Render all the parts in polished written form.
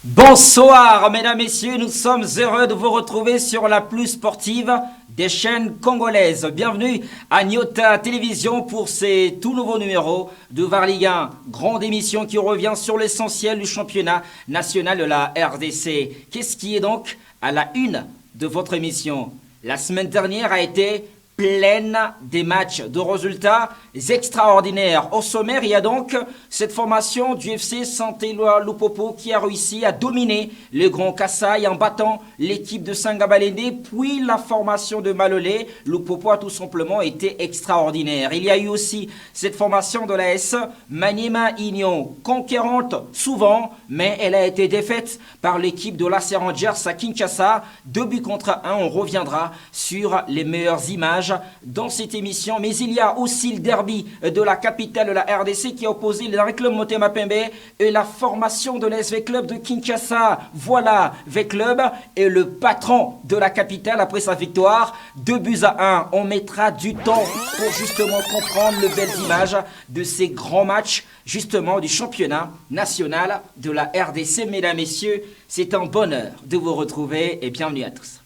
Bonsoir mesdames, messieurs, nous sommes heureux de vous retrouver sur la plus sportive des chaînes congolaises. Bienvenue à Nyota Télévision pour ces tout nouveaux numéros de VAR Ligue 1. Grande émission qui revient sur l'essentiel du championnat national de la RDC. Qu'est-ce qui est donc à la une de votre émission? La semaine dernière a été pleine des matchs de résultats extraordinaires. Au sommaire, il y a donc cette formation du FC Saint-Éloi Lupopo qui a réussi à dominer le Grand Kassai en battant l'équipe de Sangabalende, puis la formation de Malolé. Lupopo a tout simplement été extraordinaire. Il y a eu aussi cette formation de la S Maniema Union, conquérante souvent, mais elle a été défaite par l'équipe de l'AC Rangers à Kinshasa. 2-1. On reviendra sur les meilleures images dans cette émission, mais il y a aussi le derby de la capitale de la RDC qui a opposé le Club Motema Pembe et la formation de l'SV Club de Kinshasa. Voilà, V-Club est le patron de la capitale après sa victoire. 2-1. On mettra du temps pour justement comprendre les belles images de ces grands matchs justement du championnat national de la RDC. Mesdames, messieurs, c'est un bonheur de vous retrouver et bienvenue à tous.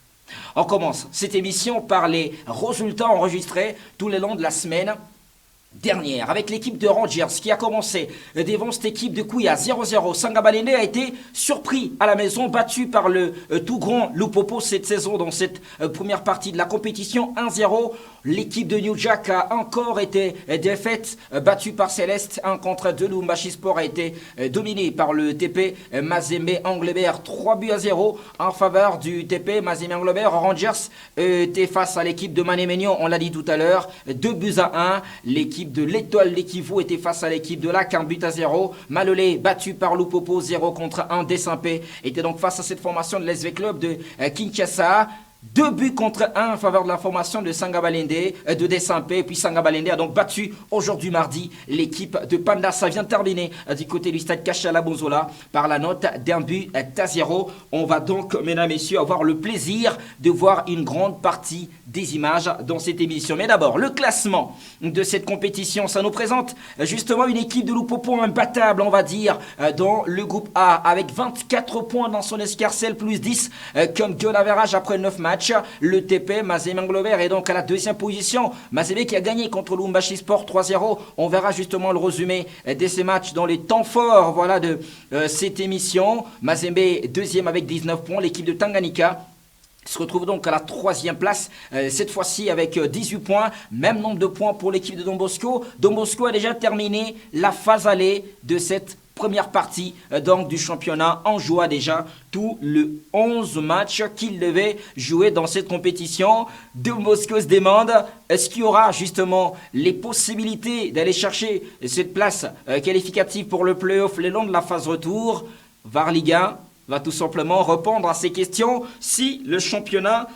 On commence cette émission par les résultats enregistrés tout le long de la semaine dernière avec l'équipe de Rangers qui a commencé devant cette équipe de Kouya 0-0. Sangabalende a été surpris à la maison, battu par le tout grand Lupopo cette saison dans cette première partie de la compétition 1-0. L'équipe de New Jack a encore été défaite, battue par Céleste 1-2. Lumbashi Sport a été dominé par le TP Mazembe Anglebert 3-0 en faveur du TP Mazembe Anglebert. Rangers était face à l'équipe de Mané-Ménion, on l'a dit tout à l'heure, 2-1. L'équipe de l'Étoile d'Ekivo était face à l'équipe de Lac 1-0. Malolé battu par Lupopo 0-1. Dessampé était donc face à cette formation de l'SV Club de Kinshasa. 2-1 en faveur de la formation de Sangabalende, de Dessampé. Puis Sangabalende a donc battu aujourd'hui mardi l'équipe de Panda. Ça vient de terminer du côté du stade Kachala Bonzola par la note d'1-0. On va donc, mesdames, messieurs, avoir le plaisir de voir une grande partie des images dans cette émission. Mais d'abord, le classement de cette compétition, ça nous présente justement une équipe de Lupopo imbattable, on va dire, dans le groupe A, avec 24 points dans son escarcelle, plus 10 comme goal average après 9 matchs. Le TP Mazembe Anglebert est donc à la deuxième position. Mazembe qui a gagné contre Lumbashi Sport 3-0. On verra justement le résumé de ces matchs dans les temps forts, voilà, de cette émission. Mazembe deuxième avec 19 points. L'équipe de Tanganyika se retrouve donc à la troisième place, cette fois-ci avec 18 points. Même nombre de points pour l'équipe de Don Bosco. Don Bosco a déjà terminé la phase allée de cette première partie donc du championnat en jouant déjà tous les 11 matchs qu'il devait jouer dans cette compétition. Don Bosco se demande est-ce qu'il y aura justement les possibilités d'aller chercher cette place qualificative pour le play-off le long de la phase retour. VAR Ligue 1 va tout simplement répondre à ces questions si le championnat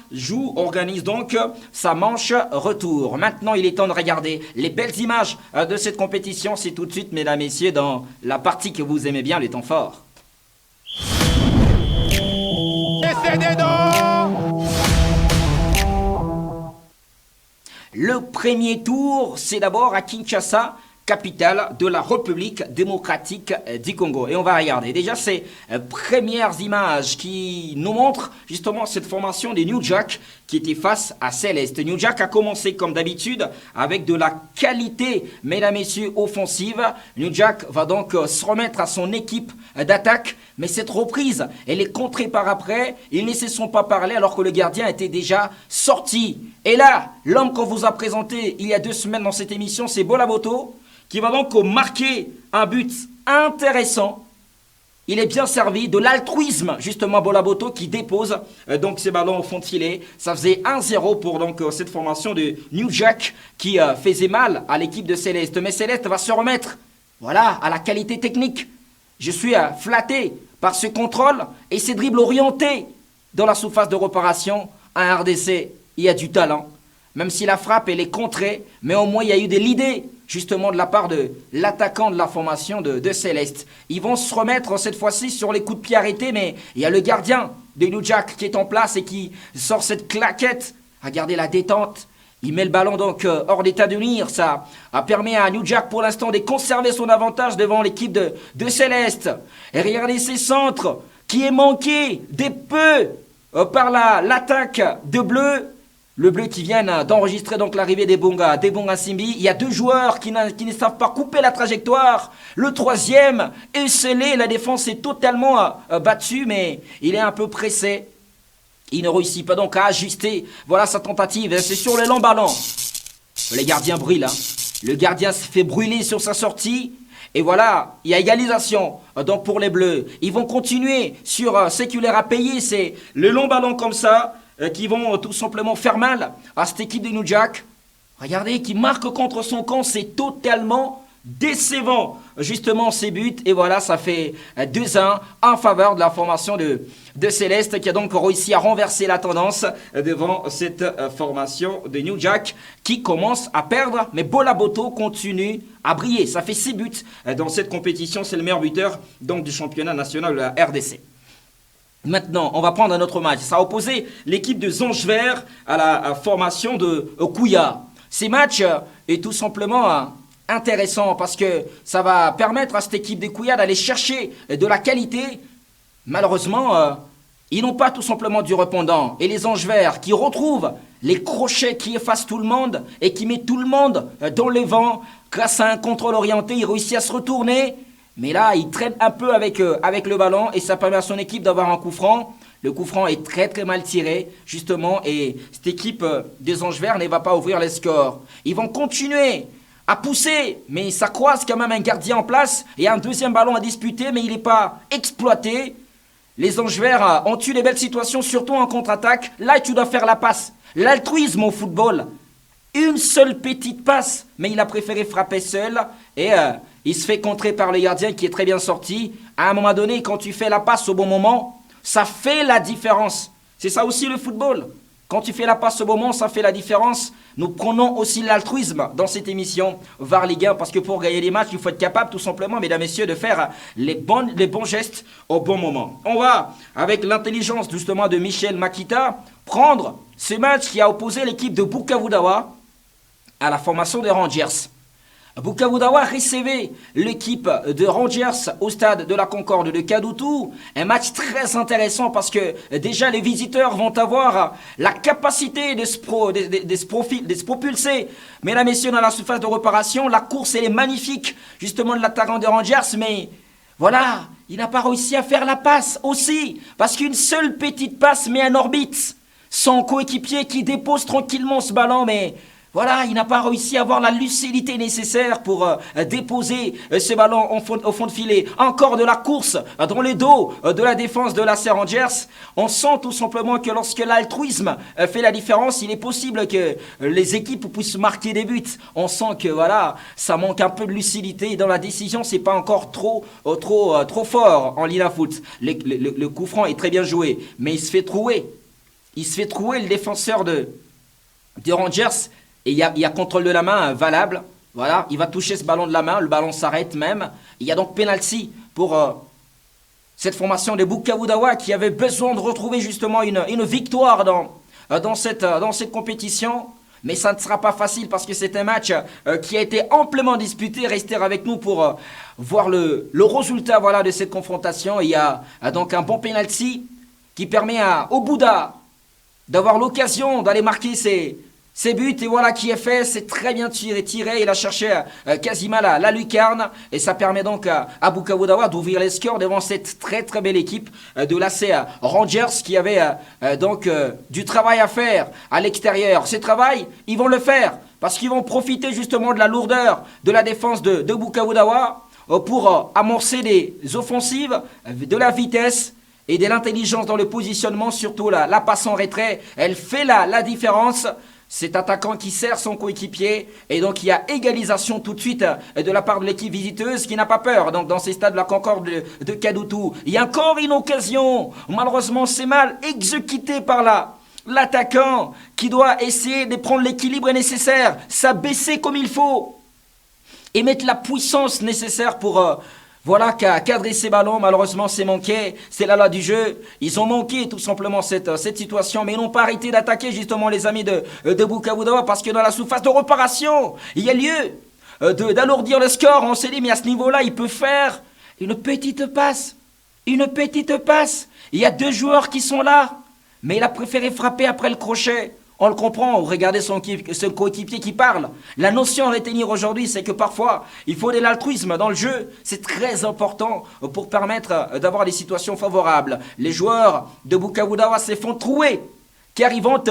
organise donc sa manche retour. Maintenant, il est temps de regarder les belles images de cette compétition. C'est tout de suite, mesdames, messieurs, dans la partie que vous aimez bien, les temps forts. Le premier tour, c'est d'abord à Kinshasa, capitale de la République démocratique du Congo. Et on va regarder déjà ces premières images qui nous montrent justement cette formation des New Jack qui était face à Céleste. New Jack a commencé comme d'habitude avec de la qualité, mesdames, messieurs, offensive. New Jack va donc se remettre à son équipe d'attaque, mais cette reprise, elle est contrée par après. Ils ne se sont pas parlé alors que le gardien était déjà sorti. Et là, l'homme qu'on vous a présenté il y a 2 semaines dans cette émission, c'est Bolaboto, qui va donc marquer un but intéressant. Il est bien servi de l'altruisme, justement, Bolaboto, qui dépose donc ses ballons au fond de filet. Ça faisait 1-0 pour donc cette formation de New Jack qui faisait mal à l'équipe de Céleste. Mais Céleste va se remettre, voilà, à la qualité technique. Je suis flatté par ce contrôle et ces dribbles orientés dans la surface de réparation. À RDC, il y a du talent. Même si la frappe, elle est contrée, mais au moins, il y a eu de l'idée justement de la part de l'attaquant de la formation de Céleste. Ils vont se remettre cette fois-ci sur les coups de pied arrêtés, mais il y a le gardien de New Jack qui est en place et qui sort cette claquette. Regardez la détente. Il met le ballon donc hors d'état de nuire. Ça permis à New Jack pour l'instant de conserver son avantage devant l'équipe de Céleste. Et regardez ces centres qui est manqué des peu par l'attaque de Bleu. Le Bleu qui vient d'enregistrer donc l'arrivée des Bonga Simbi. Il y a deux joueurs qui ne savent pas couper la trajectoire. Le troisième est scellé. La défense est totalement battue, mais il est un peu pressé. Il ne réussit pas donc à ajuster. Voilà sa tentative. C'est sur le long ballon. Les gardiens brûlent. Le gardien se fait brûler sur sa sortie. Et voilà, il y a égalisation donc pour les Bleus. Ils vont continuer sur ce qui leur a payé. C'est le long ballon comme ça qui vont tout simplement faire mal à cette équipe de New Jack. Regardez, qui marque contre son camp. C'est totalement décevant justement ces buts. Et voilà, ça fait 2-1 en faveur de la formation de Céleste, qui a donc réussi à renverser la tendance devant cette formation de New Jack qui commence à perdre, mais Bola Boto continue à briller. Ça fait 6 buts dans cette compétition. C'est le meilleur buteur donc du championnat national de la RDC. Maintenant, on va prendre un autre match. Ça a opposé l'équipe de Zonge Vert à la formation de Kouya. Ces matchs est tout simplement intéressant parce que ça va permettre à cette équipe de Kouya d'aller chercher de la qualité. Malheureusement, ils n'ont pas tout simplement du répondant. Et les Anges Verts qui retrouvent les crochets qui effacent tout le monde et qui mettent tout le monde dans le vent. Grâce à un contrôle orienté, il réussit à se retourner. Mais là, il traîne un peu avec le ballon et ça permet à son équipe d'avoir un coup franc. Le coup franc est très très mal tiré, justement. Et cette équipe des Anges Verts ne va pas ouvrir les scores. Ils vont continuer à pousser, mais ça croise quand même un gardien en place. Et un deuxième ballon à disputer, mais il n'est pas exploité. Les Anges Verts ont eu des belles situations, surtout en contre-attaque. Là, tu dois faire la passe. L'altruisme au football. Une seule petite passe, mais il a préféré frapper seul. Et il se fait contrer par le gardien qui est très bien sorti. À un moment donné, quand tu fais la passe au bon moment, ça fait la différence. C'est ça aussi le football. Quand tu fais la passe au bon moment, ça fait la différence. Nous prenons aussi l'altruisme dans cette émission VAR Ligue 1 parce que pour gagner des matchs, il faut être capable tout simplement, mesdames et messieurs, de faire les bons gestes au bon moment. On va, avec l'intelligence justement de Michel Makita, prendre ce match qui a opposé l'équipe de Bukavu Dawa à la formation des Rangers. Bukavu Dawa recevait l'équipe de Rangers au stade de la Concorde de Kadoutou. Un match très intéressant parce que déjà les visiteurs vont avoir la capacité de se propulser. Mesdames et messieurs, dans la surface de réparation, la course elle est magnifique justement de l'attaquant de Rangers, mais voilà, il n'a pas réussi à faire la passe aussi parce qu'une seule petite passe met en orbite son coéquipier qui dépose tranquillement ce ballon, mais voilà, il n'a pas réussi à avoir la lucidité nécessaire pour déposer ce ballon au fond de filet. Encore de la course dans le dos de la défense de la Rangers. On sent tout simplement que lorsque l'altruisme fait la différence, il est possible que les équipes puissent marquer des buts. On sent que voilà, ça manque un peu de lucidité dans la décision. C'est pas encore trop fort en Lina Foot. Le coup franc est très bien joué, mais il se fait trouer. Il se fait trouer le défenseur de Rangers. Et il y a contrôle de la main valable. Voilà, il va toucher ce ballon de la main. Le ballon s'arrête même. Il y a donc penalty pour cette formation de Bukavu Dawa qui avait besoin de retrouver justement une victoire dans cette compétition. Mais ça ne sera pas facile parce que c'est un match qui a été amplement disputé. Restez avec nous pour voir le résultat voilà, de cette confrontation. Il y a donc un bon penalty qui permet au Bouddha d'avoir l'occasion d'aller marquer ses buts, et voilà qui est fait, c'est très bien tiré, il a cherché quasiment la lucarne, et ça permet donc à Bukavu Dawa d'ouvrir les scores devant cette très très belle équipe de l'AC Rangers qui avait donc du travail à faire à l'extérieur. Ce travail, ils vont le faire, parce qu'ils vont profiter justement de la lourdeur de la défense de Bukavu Dawa pour amorcer des offensives, de la vitesse, et de l'intelligence dans le positionnement, surtout la passe en retrait, elle fait la différence. Cet attaquant qui sert son coéquipier et donc il y a égalisation tout de suite de la part de l'équipe visiteuse qui n'a pas peur donc dans ces stades de la Concorde de Kadoutou. Il y a encore une occasion, malheureusement c'est mal exécuté par l'attaquant qui doit essayer de prendre l'équilibre nécessaire, s'abaisser comme il faut et mettre la puissance nécessaire pour voilà, qui a cadré ces ballons. Malheureusement, c'est manqué. C'est là du jeu. Ils ont manqué tout simplement cette situation, mais ils n'ont pas arrêté d'attaquer justement les amis de Bukavu Dawa parce que dans la surface de réparation, il y a lieu d'alourdir le score. On s'est dit, mais à ce niveau-là, il peut faire une petite passe. Une petite passe. Il y a deux joueurs qui sont là, mais il a préféré frapper après le crochet. On le comprend, regardez son coéquipier qui parle. La notion à retenir aujourd'hui, c'est que parfois, il faut de l'altruisme dans le jeu. C'est très important pour permettre d'avoir des situations favorables. Les joueurs de Bukavu Dawa se font trouer, car ils vont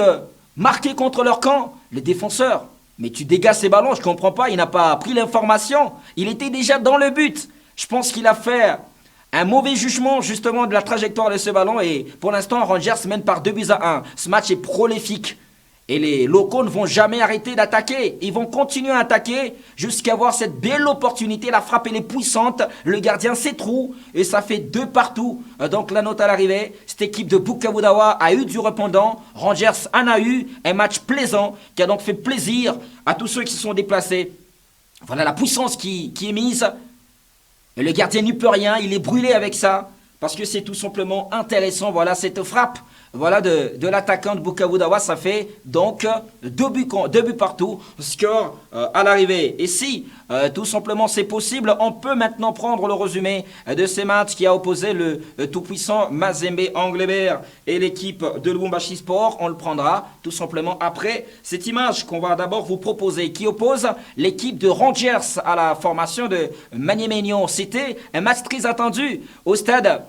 marquer contre leur camp. Les défenseurs, mais tu dégages ces ballons, je comprends pas, il n'a pas pris l'information. Il était déjà dans le but. Je pense qu'il a fait un mauvais jugement justement de la trajectoire de ce ballon. Et pour l'instant, Rangers mène par 2-1. Ce match est prolifique. Et les locaux ne vont jamais arrêter d'attaquer. Ils vont continuer à attaquer jusqu'à avoir cette belle opportunité. La frappe, elle est puissante. Le gardien s'étroue et ça fait 2 partout. Donc la note à l'arrivée. Cette équipe de Bukavu Dawa a eu du répondant. Rangers en a eu. Un match plaisant qui a donc fait plaisir à tous ceux qui se sont déplacés. Voilà la puissance qui est mise. Et le gardien n'y peut rien. Il est brûlé avec ça. Parce que c'est tout simplement intéressant. Voilà cette frappe. Voilà de l'attaquant de Bukavu Dawa, ça fait donc 2 buts partout, score à l'arrivée. Et si tout simplement c'est possible, on peut maintenant prendre le résumé de ces matchs qui a opposé le tout-puissant Mazembe Anglebert et l'équipe de Lubumbashi Sport. On le prendra tout simplement après cette image qu'on va d'abord vous proposer, qui oppose l'équipe de Rangers à la formation de Maniemegno. C'était un match très attendu au stade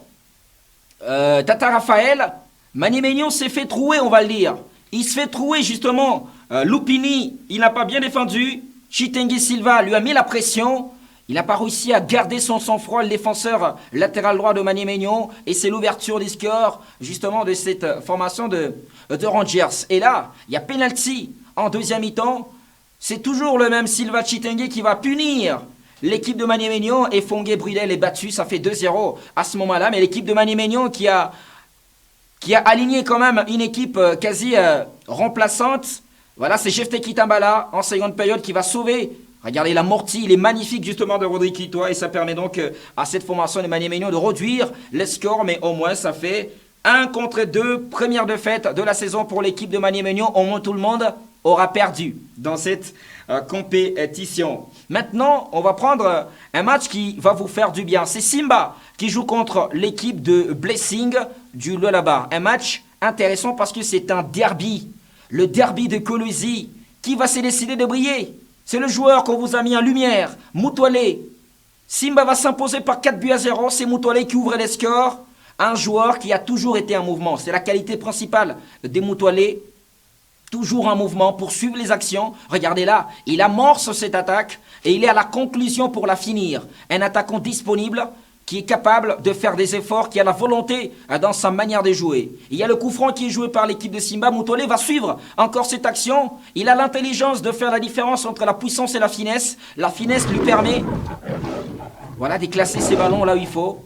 Tata Raphaël. Maniemegno s'est fait trouer, on va le dire. Il se fait trouer justement. Lupini, il n'a pas bien défendu. Chitengue Silva lui a mis la pression. Il n'a pas réussi à garder son sang-froid, le défenseur latéral droit de Maniemegno. Et c'est l'ouverture du score justement de cette formation de Rangers. Et là, il y a penalty en deuxième mi-temps. C'est toujours le même Silva Chitengue qui va punir l'équipe de Maniemegno. Et Fongue Brudel est battu, ça fait 2-0 à ce moment-là. Mais l'équipe de Maniemegno qui a aligné quand même une équipe quasi remplaçante. Voilà, c'est Jefte Kitambala en seconde période qui va sauver. Regardez l'amorti, il est magnifique justement de Rodrigue Kitoa et ça permet donc à cette formation de Maniemegno de réduire les scores, mais au moins ça fait 1-2, première défaite de la saison pour l'équipe de Maniemegno. Au moins tout le monde aura perdu dans cette compétition. Maintenant, on va prendre un match qui va vous faire du bien. C'est Simba qui joue contre l'équipe de Blessing du Lualaba. Un match intéressant parce que c'est un derby. Le derby de Kolwezi. Qui va se décider de briller? C'est le joueur qu'on vous a mis en lumière, Mutwale. Simba va s'imposer par 4-0. C'est Mutwale qui ouvre les scores. Un joueur qui a toujours été en mouvement. C'est la qualité principale des Mutwale. Toujours en mouvement pour suivre les actions. Regardez là, il amorce cette attaque et il est à la conclusion pour la finir. Un attaquant disponible qui est capable de faire des efforts, qui a la volonté dans sa manière de jouer. Il y a le coup franc qui est joué par l'équipe de Simba. Mutwale va suivre encore cette action. Il a l'intelligence de faire la différence entre la puissance et la finesse. La finesse lui permet voilà, de classer ses ballons là où il faut.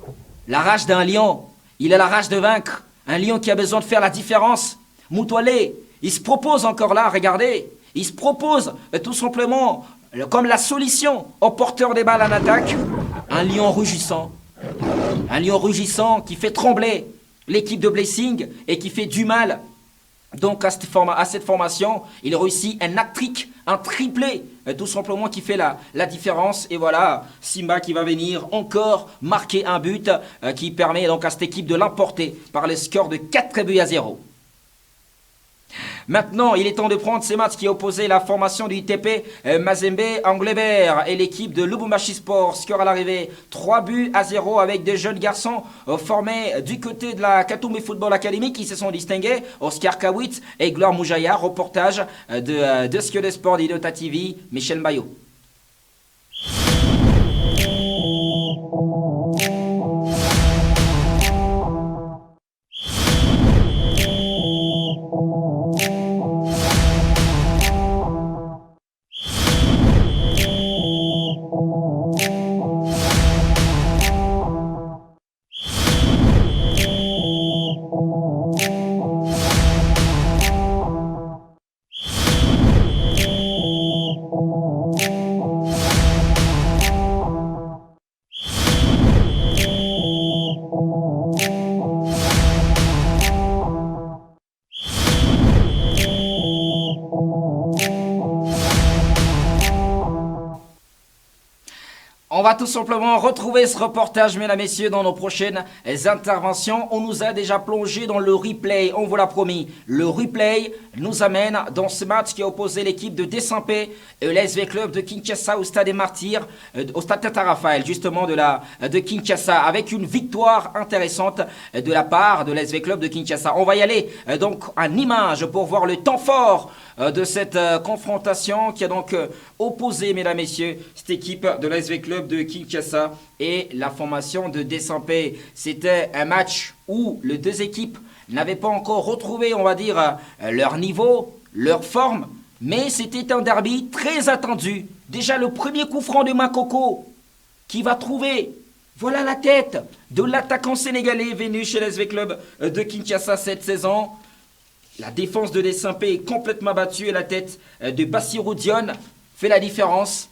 La rage d'un lion. Il a la rage de vaincre. Un lion qui a besoin de faire la différence. Mutwale, il se propose encore là, regardez. Il se propose tout simplement comme la solution au porteur des balles en attaque. Un lion rugissant. Un lion rugissant qui fait trembler l'équipe de Blessing et qui fait du mal donc à cette formation. Il réussit un hat-trick, un triplé, tout simplement qui fait la différence. Et voilà, Simba qui va venir encore marquer un but qui permet donc à cette équipe de l'emporter par le score de 4-0. Maintenant, il est temps de prendre ces matchs qui opposaient la formation du ITP Mazembe Anglebert et l'équipe de Lubumbashi Sport. Score à l'arrivée 3-0 avec des jeunes garçons formés du côté de la Katumbi Football Academy qui se sont distingués. Oscar Kawit et Gloire Moujaya. Reportage de Skill de Sport d'Idota TV, Michel Maillot. va tout simplement retrouver ce reportage, mesdames et messieurs, dans nos prochaines interventions. On nous a déjà plongé dans le replay, on vous l'a promis. Le replay nous amène dans ce match qui a opposé l'équipe de Desampé et l'SV Club de Kinshasa au Stade des Martyrs, au Stade Tata Raphaël, justement de Kinshasa, avec une victoire intéressante de la part de l'SV Club de Kinshasa. On va y aller donc en image pour voir le temps fort de cette confrontation qui a donc opposé, mesdames et messieurs, cette équipe de l'SV Club de Kinshasa et la formation de Desampé. C'était un match où les deux équipes n'avaient pas encore retrouvé, on va dire, leur niveau, leur forme, mais c'était un derby très attendu. Déjà le premier coup franc de Makoko qui va trouver, voilà la tête de l'attaquant sénégalais venu chez l'SV Club de Kinshasa cette saison. La défense de Desampé est complètement battue et la tête de Bassirou Dione fait la différence.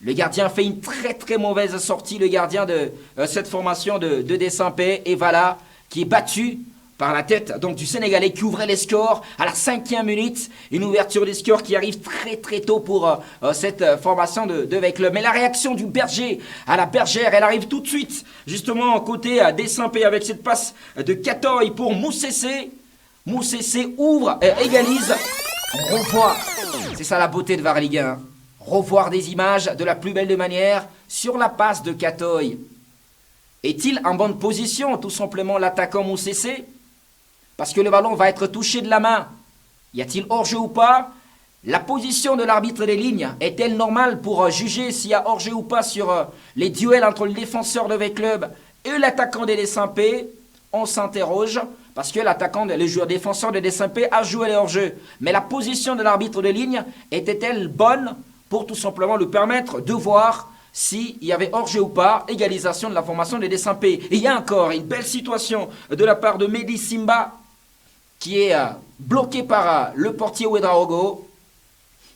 Le gardien fait une très très mauvaise sortie, le gardien de cette formation de Desampé. Et voilà, qui est battu par la tête donc du Sénégalais qui ouvrait les scores à la 5e minute. Une ouverture des scores qui arrive très très tôt pour cette formation de Club. Mais la réaction du Berger à la Bergère, elle arrive tout de suite, justement côté Desampé avec cette passe de Katoy pour Moussessé. Moussessé ouvre et égalise. On revoit, c'est ça la beauté de VAR Ligue 1, revoir des images de la plus belle de manière sur la passe de Katoy. Est-il en bonne position, tout simplement, l'attaquant Moussessé? Parce que le ballon va être touché de la main. Y a-t-il hors-jeu ou pas? La position de l'arbitre des lignes est-elle normale pour juger s'il y a hors-jeu ou pas sur les duels entre le défenseur de V-Club et l'attaquant des Desampé? On s'interroge parce que le joueur défenseur de Desampé a joué les hors-jeu. Mais la position de l'arbitre de ligne était-elle bonne pour tout simplement lui permettre de voir s'il y avait hors-jeu ou pas? Égalisation de la formation de Desampé. Et il y a encore une belle situation de la part de Mehdi Simba qui est bloqué par le portier Ouedraogo.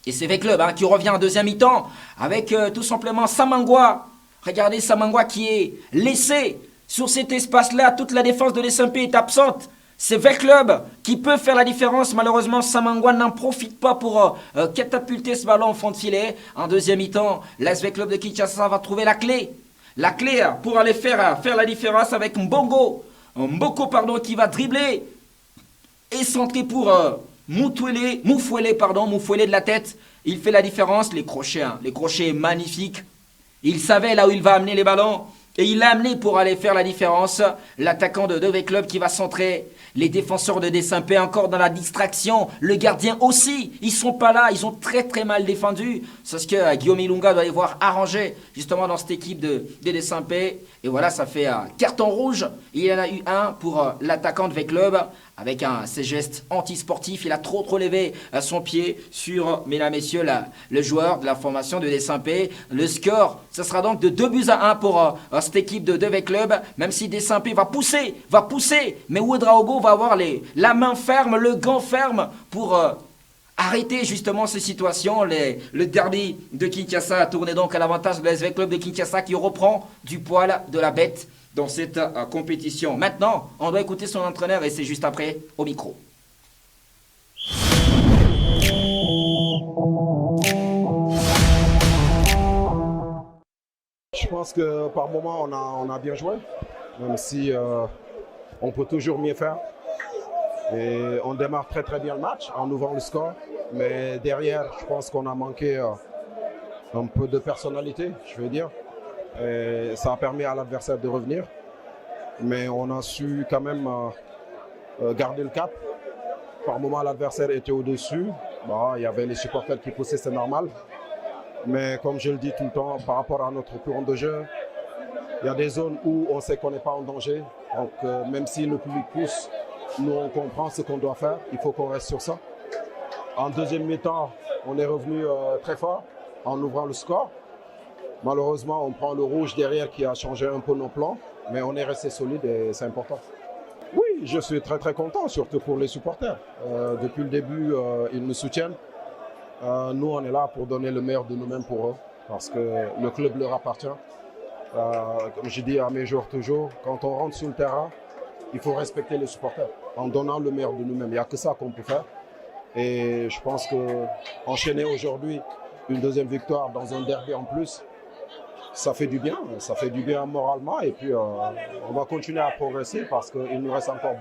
Et c'est V-Club qui revient en deuxième mi-temps avec tout simplement Samangwa. Regardez Samangwa qui est laissé sur cet espace-là. Toute la défense de Desampé est absente. C'est V-Club qui peut faire la différence. Malheureusement, Samangwa n'en profite pas pour catapulter ce ballon au fond de filet. En deuxième mi-temps, l'AS Club de Kinshasa va trouver la clé. La clé pour aller faire la différence avec Mboko qui va dribbler et centrer pour Moufouélé de la tête. Il fait la différence. Les crochets magnifiques. Il savait là où il va amener les ballons. Et il l'a amené pour aller faire la différence. L'attaquant de V-Club qui va centrer. Les défenseurs de Desampé encore dans la distraction. Le gardien aussi. Ils sont pas là. Ils ont très très mal défendu. C'est ce que Guillaume Ilunga doit aller voir arranger justement dans cette équipe de Desampé. Et voilà, ça fait carton rouge. Il y en a eu un pour l'attaquant de V-Club. Avec ses gestes antisportifs, il a trop levé son pied sur, mesdames et messieurs, le joueur de la formation de Desampé. Le score, ce sera donc de 2-1 pour cette équipe de V-Club, même si Desampé va pousser, mais Ouedraogo va avoir la main ferme, le gant ferme pour arrêter justement ces situations. Le derby de Kinshasa a tourné donc à l'avantage de l'SV Club de Kinshasa qui reprend du poil de la bête dans cette compétition. Maintenant, on doit écouter son entraîneur et c'est juste après au micro. Je pense que par moment on a bien joué, même si on peut toujours mieux faire. Et on démarre très très bien le match en ouvrant le score, mais derrière, je pense qu'on a manqué un peu de personnalité, je veux dire. Et ça a permis à l'adversaire de revenir, mais on a su quand même garder le cap. Par moment, l'adversaire était au-dessus. Il y avait les supporters qui poussaient, c'est normal. Mais comme je le dis tout le temps, par rapport à notre courant de jeu, il y a des zones où on sait qu'on n'est pas en danger. Donc même si le public pousse, nous on comprend ce qu'on doit faire. Il faut qu'on reste sur ça. En deuxième mi-temps, on est revenu très fort en ouvrant le score. Malheureusement, on prend le rouge derrière qui a changé un peu nos plans, mais on est resté solide et c'est important. Oui, je suis très très content, surtout pour les supporters. Depuis le début, ils nous soutiennent. Nous, on est là pour donner le meilleur de nous-mêmes pour eux, parce que le club leur appartient. Comme je dis à mes joueurs toujours, quand on rentre sur le terrain, il faut respecter les supporters en donnant le meilleur de nous-mêmes. Il n'y a que ça qu'on peut faire. Et je pense qu'enchaîner aujourd'hui une deuxième victoire dans un derby en plus, ça fait du bien moralement et puis on va continuer à progresser parce qu'il nous reste encore.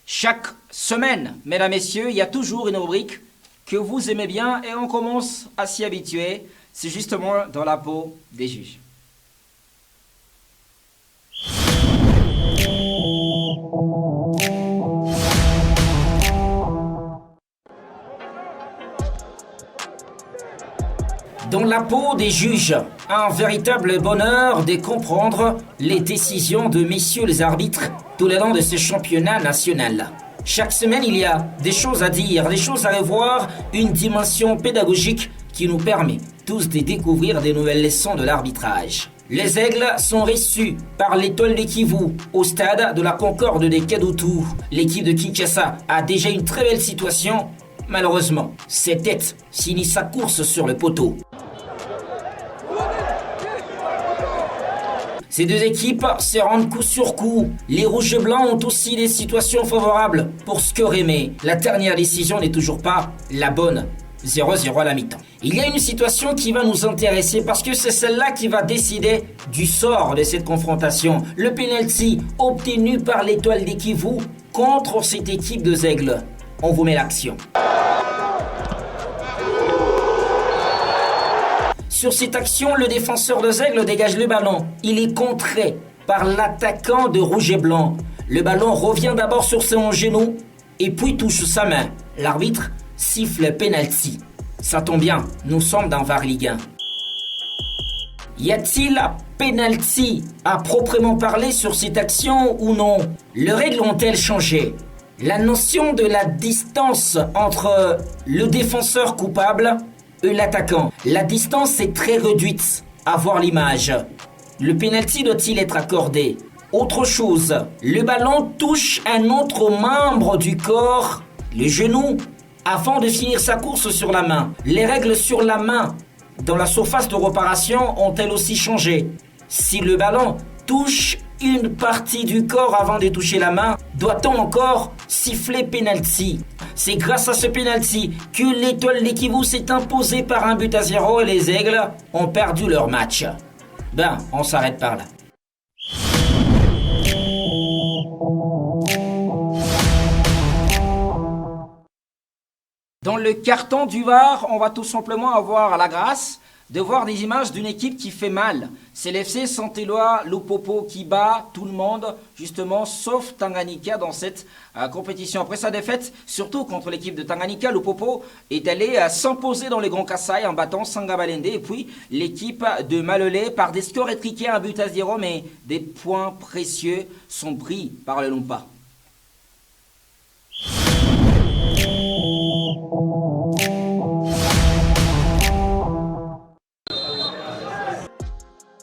Chaque semaine, mesdames, messieurs, il y a toujours une rubrique que vous aimez bien et on commence à s'y habituer. C'est justement dans la peau des juges. Dans la peau des juges, un véritable bonheur de comprendre les décisions de messieurs les arbitres tout le long de ce championnat national. Chaque semaine, il y a des choses à dire, des choses à revoir, une dimension pédagogique qui nous permet tous de découvrir des nouvelles leçons de l'arbitrage. Les aigles sont reçus par l'étoile de Kivu au stade de la Concorde de Kadutu. L'équipe de Kinshasa a déjà une très belle situation. Malheureusement, cette tête finit sa course sur le poteau. Ces deux équipes se rendent coup sur coup. Les rouges et blancs ont aussi des situations favorables pour scorer, mais la dernière décision n'est toujours pas la bonne. 0-0 à la mi-temps. Il y a une situation qui va nous intéresser parce que c'est celle-là qui va décider du sort de cette confrontation. Le penalty obtenu par l'étoile des Kivu contre cette équipe de Aigles. On vous met l'action. Sur cette action, le défenseur de Aigles dégage le ballon. Il est contré par l'attaquant de rouge et blanc. Le ballon revient d'abord sur son genou et puis touche sa main. L'arbitre siffle penalty. Ça tombe bien, nous sommes dans VAR Ligue 1. Y a-t-il penalty à proprement parler sur cette action ou non? Les règles ont-elles changé? La notion de la distance entre le défenseur coupable et l'attaquant. La distance est très réduite à voir l'image. Le penalty doit-il être accordé? Autre chose, le ballon touche un autre membre du corps, le genou, avant de finir sa course sur la main. Les règles sur la main dans la surface de réparation ont-elles aussi changé? Si le ballon touche une partie du corps avant de toucher la main, doit-on encore siffler penalty? C'est grâce à ce penalty que l'étoile des Kivu s'est imposée par 1-0 et les Aigles ont perdu leur match. On s'arrête par là. Dans le carton du VAR, on va tout simplement avoir la grâce de voir des images d'une équipe qui fait mal. C'est l'FC Saint-Éloi Lupopo qui bat tout le monde, justement, sauf Tanganyika dans cette compétition. Après sa défaite, surtout contre l'équipe de Tanganyika, Lupopo est allé s'imposer dans les Grands Kassai en battant Sangabalende. Et puis, l'équipe de Malolé, par des scores étriqués, 1-0, mais des points précieux sont pris par le Lumpa.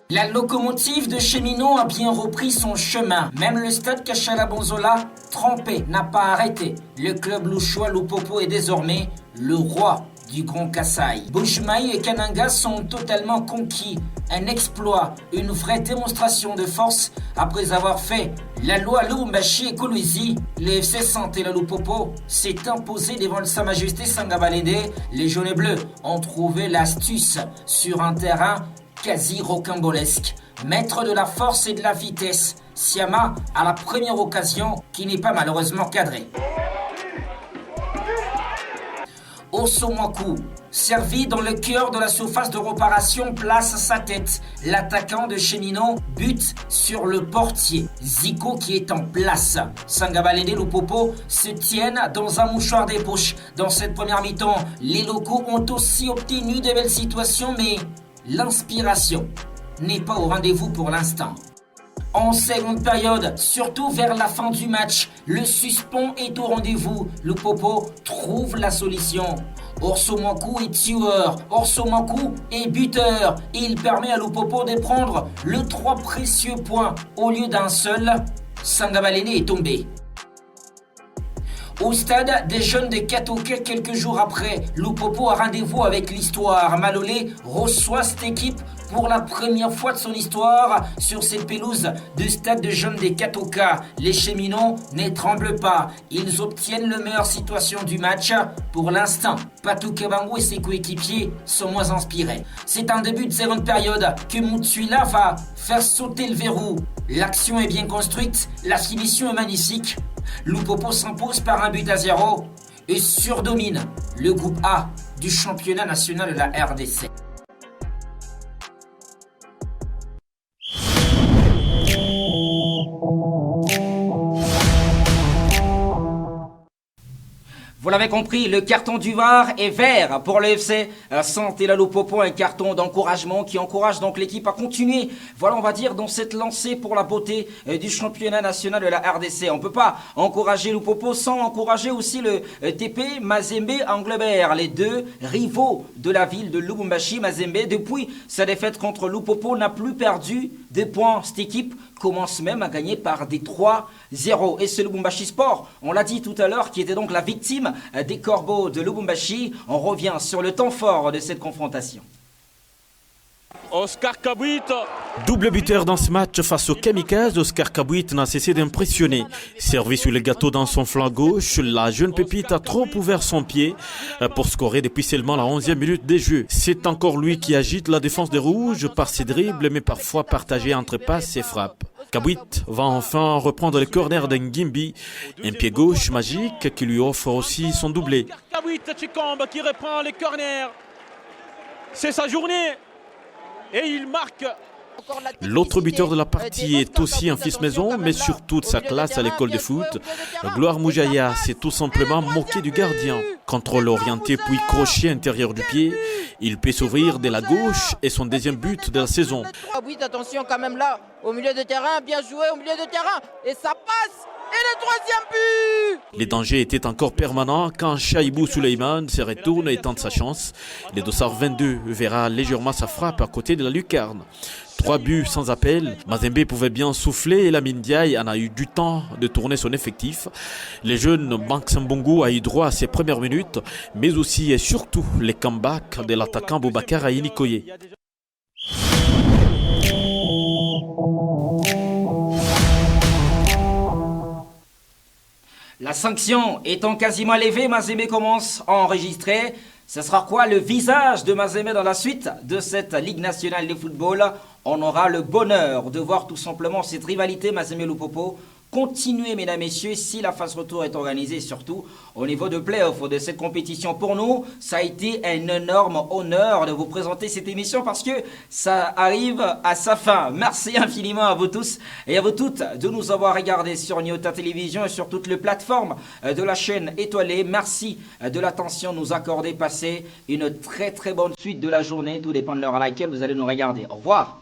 La locomotive de Cheminot a bien repris son chemin. Même le stade Kachala Bonzola, trempé, n'a pas arrêté. Le club louchois Lupopo est désormais le roi du Grand Kassai. Bushmaï et Kananga sont totalement conquis. Un exploit, une vraie démonstration de force après avoir fait la loi Lubumbashi et Kolwezi. Le FC Saint-Éloi Lupopo s'est imposé devant Sa Majesté Sangabalende. Les jaunes et bleus ont trouvé l'astuce sur un terrain quasi rocambolesque. Maître de la force et de la vitesse, Siama a la première occasion qui n'est pas malheureusement cadrée. Osomaku, servi dans le cœur de la surface de réparation, place sa tête. L'attaquant de Cheminot bute sur le portier. Zico qui est en place. Sangabalende et Lupopo se tiennent dans un mouchoir des poches. Dans cette première mi-temps, les locaux ont aussi obtenu de belles situations, mais l'inspiration n'est pas au rendez-vous pour l'instant. En seconde période, surtout vers la fin du match, le suspens est au rendez-vous. Lupopo trouve la solution. Orsomankou est tueur, Orsomankou est buteur. Il permet à Lupopo de prendre le 3 précieux points au lieu d'un seul. Sangabalende est tombé. Au stade des jeunes de Katoke, quelques jours après, Lupopo a rendez-vous avec l'histoire. Malolé reçoit cette équipe Pour la première fois de son histoire, sur cette pelouse du stade de jeunes des Katoka, les Cheminots ne tremblent pas. Ils obtiennent la meilleure situation du match. Pour l'instant, Patou Kabangou et ses coéquipiers sont moins inspirés. C'est en début de seconde période que Mutsuila va faire sauter le verrou. L'action est bien construite, la finition est magnifique. Lupopo s'impose par 1-0 et surdomine le groupe A du championnat national de la RDC. Vous l'avez compris, le carton du VAR est vert pour le FC Santé la Lupopo, un carton d'encouragement qui encourage donc l'équipe à continuer. Voilà, on va dire, dans cette lancée pour la beauté du championnat national de la RDC. On ne peut pas encourager Lupopo sans encourager aussi le TP Mazembe Anglebert, les deux rivaux de la ville de Lubumbashi. Mazembe, depuis sa défaite contre Lupopo, n'a plus perdu de points. Cette équipe commence même à gagner par des 3-0. Et c'est Lubumbashi Sport, on l'a dit tout à l'heure, qui était donc la victime des Corbeaux de Lubumbashi. On revient sur le temps fort de cette confrontation. Oscar Kabouit. Double buteur dans ce match face aux Kamikazes, Oscar Kabouit n'a cessé d'impressionner. Servi sur le gâteau dans son flanc gauche, la jeune pépite a trop ouvert son pied pour scorer depuis seulement la 11e minute des jeux. C'est encore lui qui agite la défense des Rouges par ses dribbles, mais parfois partagé entre passes et frappes. Kabouit va enfin reprendre le corner d'Ngimbi, un pied gauche magique qui lui offre aussi son doublé. Kabouit Chikombe qui reprend les corners. C'est sa journée. Et il marque. L'autre buteur de la partie est aussi un fils maison, mais surtout de sa classe à l'école de foot. Gloire Moujaya s'est tout simplement moqué du gardien. Contrôle orienté puis crochet intérieur du pied. Il peut s'ouvrir de la gauche et son deuxième but de la saison. Attention quand même là, au milieu de terrain, bien joué au milieu de terrain. Et ça passe. Et le troisième but! Les dangers étaient encore permanents quand Chaibou Suleiman se retourne et tente sa chance. Le dossard 22 verra légèrement sa frappe à côté de la lucarne. 3 buts sans appel. Mazembe pouvait bien souffler et Lamine Diaye en a eu du temps de tourner son effectif. Les jeunes Banks Mbongo a eu droit à ses premières minutes, mais aussi et surtout les comebacks de l'attaquant Boubacar Aïnikoye. La sanction étant quasiment levée, Mazembe commence à enregistrer. Ce sera quoi le visage de Mazembe dans la suite de cette Ligue nationale de football? On aura le bonheur de voir tout simplement cette rivalité Mazembe-Lupopo continuer, mesdames, messieurs, si la phase retour est organisée, surtout au niveau de play-off de cette compétition. Pour nous, ça a été un énorme honneur de vous présenter cette émission parce que ça arrive à sa fin. Merci infiniment à vous tous et à vous toutes de nous avoir regardés sur Nyota Télévision et sur toutes les plateformes de la chaîne étoilée. Merci de l'attention nous accorder. Passez une très très bonne suite de la journée. Tout dépend de l'heure à laquelle vous allez nous regarder. Au revoir.